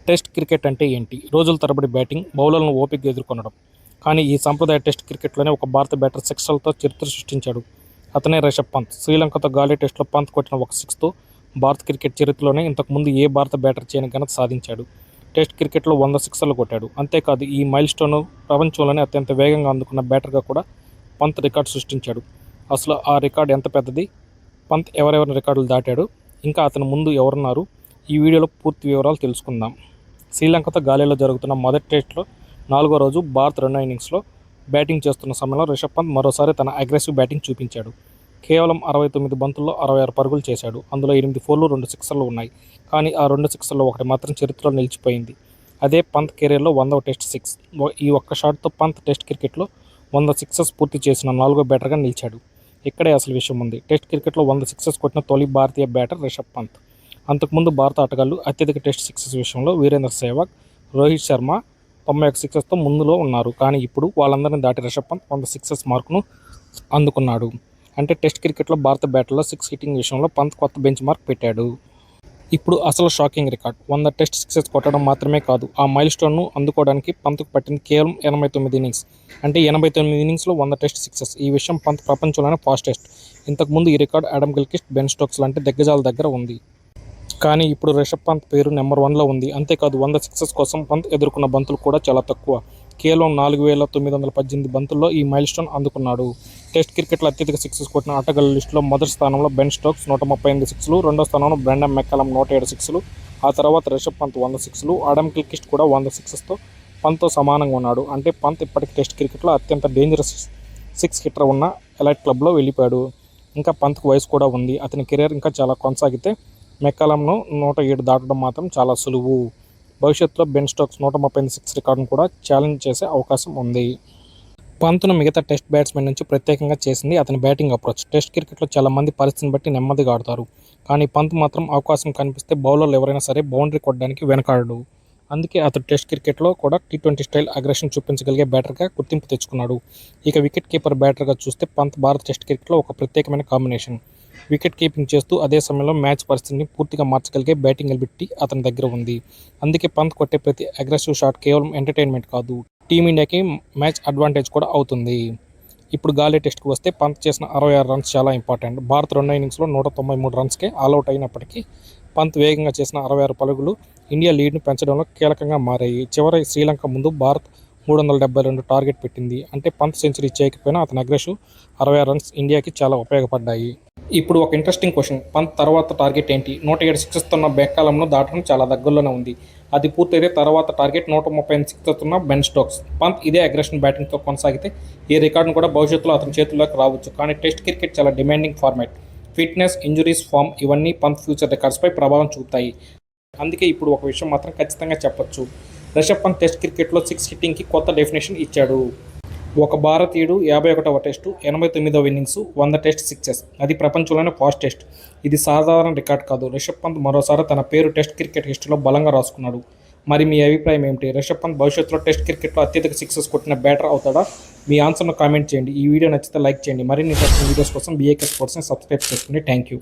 Test cricket అంటే ఏంటి? రోజుల తరబడి బ్యాటింగ్, బౌలర్లను ఓపికగా ఎదుర్కొనడం. కానీ ఈ సంప్రదాయ టెస్ట్ క్రికెట్లోనే ఒక భారత బ్యాటర్ సిక్సర్లతో చరిత్ర సృష్టించాడు. అతనే రిషబ్ పంత్. శ్రీలంకతో గాలీ టెస్టులో పంత్ కొట్టిన ఒక సిక్స్తో భారత క్రికెట్ చరిత్రలోనే ఇంతకుముందు ఏ భారత బ్యాటర్ చేయని ఘనత సాధించాడు. టెస్ట్ క్రికెట్లో 100 సిక్సర్లు కొట్టాడు. అంతేకాదు ఈ మైల్ స్టోన్ ప్రపంచంలోనే అత్యంత వేగంగా అందుకున్న బ్యాటర్గా కూడా పంత్ రికార్డు సృష్టించాడు. అసలు ఆ రికార్డు ఎంత పెద్దది? పంత్ ఎవరెవరిని రికార్డులు దాటాడు? ఇంకా అతని ముందు ఎవరున్నారు? ఈ వీడియోలో పూర్తి వివరాలు తెలుసుకుందాం. శ్రీలంకతో గాలిలో జరుగుతున్న మొదటి టెస్టులో 4వ రోజు భారత్ రెండో ఇన్నింగ్స్లో బ్యాటింగ్ చేస్తున్న సమయంలో రిషబ్ పంత్ మరోసారి తన అగ్రెసివ్ బ్యాటింగ్ చూపించాడు. కేవలం 69 బంతుల్లో 66 పరుగులు చేశాడు. అందులో 8 ఫోర్లు 2 సిక్సర్లు ఉన్నాయి. కానీ ఆ 2 సిక్సర్లో ఒకటి మాత్రం చరిత్రలో నిలిచిపోయింది. అదే పంత్ కెరీర్లో 100వ టెస్ట్ సిక్స్. ఈ ఒక్క షాట్తో పంత్ టెస్ట్ క్రికెట్లో 100 సిక్సెస్ పూర్తి చేసిన 4వ బ్యాటర్గా నిలిచాడు. ఇక్కడే అసలు విషయం ఉంది. టెస్ట్ క్రికెట్లో 100 సిక్సెస్ కొట్టిన తొలి భారతీయ బ్యాటర్ రిషబ్ పంత్. అంతకుముందు భారత ఆటగాళ్లు అత్యధిక టెస్ట్ సిక్సెస్ విషయంలో వీరేంద్ర సెహ్వాగ్, రోహిత్ శర్మ 91 సిక్సెస్తో ముందులో ఉన్నారు. కానీ ఇప్పుడు వాళ్ళందరినీ దాటి రిషబ్ పంత్ 100 సిక్సెస్ మార్కును అందుకున్నాడు. అంటే టెస్ట్ క్రికెట్లో భారత బ్యాటర్లో 6 హిట్టింగ్ విషయంలో పంత్ కొత్త బెంచ్ మార్క్ పెట్టాడు. ఇప్పుడు అసలు షాకింగ్ రికార్డ్. 100 టెస్ట్ సిక్సెస్ కొట్టడం మాత్రమే కాదు, ఆ మైల్ స్టోన్ను అందుకోవడానికి పంత్కు పట్టింది కేవలం 89 ఇన్నింగ్స్. అంటే 89 ఇన్నింగ్స్లో 100 టెస్ట్ సిక్సెస్. ఈ విషయం పంత్ ప్రపంచంలోనే ఫాస్టెస్ట్. ఇంతకుముందు ఈ record Adam Gilchrist, Ben Stokes లాంటి దిగ్గజాల దగ్గర ఉంది. కానీ ఇప్పుడు రిషబ్ పంత్ పేరు నెంబర్ 1లో ఉంది. అంతేకాదు 100 సిక్సెస్ కోసం పంత్ ఎదుర్కొన్న బంతులు కూడా చాలా తక్కువ. కేవలం 4,918 బంతుల్లో ఈ మైల్ స్టోన్ అందుకున్నాడు. టెస్ట్ క్రికెట్లో అత్యధిక సిక్సెస్ కొట్టిన ఆటగాళ్ల లిస్టులో మొదటి స్థానంలో బెన్ స్టోక్స్ 138 సిక్స్లు, రెండో స్థానంలో బ్రెండన్ మెక్కలమ్ 107 సిక్స్లు, ఆ తర్వాత రిషబ్ పంత్ 100 సిక్స్లు, ఆడమ్ గిల్క్రిస్ట్ కూడా 100 సిక్సెస్తో పంత్తో సమానంగా ఉన్నాడు. అంటే పంత్ ఇప్పటికి టెస్ట్ క్రికెట్లో అత్యంత డేంజరస్ సిక్స్ హిట్టర్ ఉన్న ఎలైట్ క్లబ్లో వెళ్ళిపోయాడు. ఇంకా పంత్కు వయసు కూడా ఉంది. అతని కెరీర్ ఇంకా చాలా కొనసాగితే మెక్కలంను 107 దాటడం మాత్రం చాలా సులువు. భవిష్యత్తులో బెన్ స్టోక్స్ 138 సిక్స్ రికార్డును కూడా ఛాలెంజ్ చేసే అవకాశం ఉంది. పంత్ను మిగతా టెస్ట్ బ్యాట్స్మెన్ నుంచి ప్రత్యేకంగా చేసింది అతని బ్యాటింగ్ అప్రోచ్. టెస్ట్ క్రికెట్లో చాలా మంది పరిస్థితిని బట్టి నెమ్మదిగా ఆడతారు. కానీ పంత్ మాత్రం అవకాశం కనిపిస్తే బౌలర్లు ఎవరైనా సరే బౌండరీ కొట్టడానికి వెనకాడడు. అందుకే అతడు టెస్ట్ క్రికెట్లో కూడా T20 స్టైల్ అగ్రెషన్ చూపించగలిగే బ్యాటర్గా గుర్తింపు తెచ్చుకున్నాడు. ఇక వికెట్ కీపర్ బ్యాటర్గా చూస్తే పంత్ భారత టెస్ట్ క్రికెట్లో ఒక ప్రత్యేకమైన కాంబినేషన్. వికెట్ కీపింగ్ చేస్తూ అదే సమయంలో మ్యాచ్ పరిస్థితిని పూర్తిగా మార్చగలిగే బ్యాటింగ్ ఎబిలిటీ అతని దగ్గర ఉంది. అందుకే పంత్ కొట్టే ప్రతి అగ్రెసివ్ షాట్ కేవలం ఎంటర్టైన్మెంట్ కాదు, టీమిండియాకి మ్యాచ్ అడ్వాంటేజ్ కూడా అవుతుంది. ఇప్పుడు గాలీ టెస్ట్కి వస్తే పంత్ చేసిన 66 రన్స్ చాలా ఇంపార్టెంట్. భారత్ రెండో ఇన్నింగ్స్లో 193 రన్స్కే ఆల్అవుట్ అయినప్పటికీ పంత్ వేగంగా చేసిన 66 పరుగులు ఇండియా లీడ్ను పెంచడంలో కీలకంగా మారాయి. చివరి శ్రీలంక ముందు భారత్ 372 టార్గెట్ పెట్టింది. అంటే పంత్ సెంచరీ చేయకపోయినా అతని అగ్రెసివ్ 66 రన్స్ ఇండియాకి చాలా ఉపయోగపడ్డాయి. ఇప్పుడు ఒక ఇంట్రెస్టింగ్ క్వశ్చన్. పంత్ తర్వాత టార్గెట్ ఏంటి? 107 సిక్సెస్తో ఉన్న మెక్కలంను దాటడం చాలా దగ్గరలోనే ఉంది. అది పూర్తయితే తర్వాత టార్గెట్ 138 సిక్సెస్తో ఉన్న బెన్ స్టోక్స్. పంత్ ఇదే అగ్రెషన్ బ్యాటింగ్తో కొనసాగితే ఈ రికార్డును కూడా భవిష్యత్తులో అతని చేతుల్లోకి రావచ్చు. కానీ టెస్ట్ క్రికెట్ చాలా demanding format. Fitness, injuries, form ఇవన్నీ పంత్ ఫ్యూచర్ రికార్డ్స్పై ప్రభావం చూపుతాయి. అందుకే ఇప్పుడు ఒక విషయం మాత్రం ఖచ్చితంగా చెప్పొచ్చు. రిషబ్ పంత్ టెస్ట్ క్రికెట్లో 6 హిట్టింగ్కి కొత్త డెఫినేషన్ ఇచ్చాడు. ఒక భారతీయుడు 51వ టెస్టు, 89వ ఇన్నింగ్స్, 100 టెస్ట్ సిక్సెస్. అది ప్రపంచంలోనే ఫాస్టెస్ట్. ఇది సాధారణ రికార్డ్ కాదు. రిషబ్ పంత్ మరోసారి తన పేరు టెస్ట్ క్రికెట్ హిస్టరీలో బలంగా రాసుకున్నాడు. మరి మీ అభిప్రాయం ఏమిటి? రిషబ్ పంత్ భవిష్యత్తులో టెస్ట్ క్రికెట్లో అత్యధిక సిక్సెస్ కొట్టిన బ్యాటర్ అవుతాడా? మీ ఆన్సర్ను కామెంట్ చేయండి. ఈ వీడియో నచ్చితే లైక్ చేయండి. మరిన్ని ఇంట్రెస్టింగ్ వీడియోస్ కోసం BAK స్పోర్ట్స్ని సబ్స్క్రైబ్ చేసుకోండి. Thank you.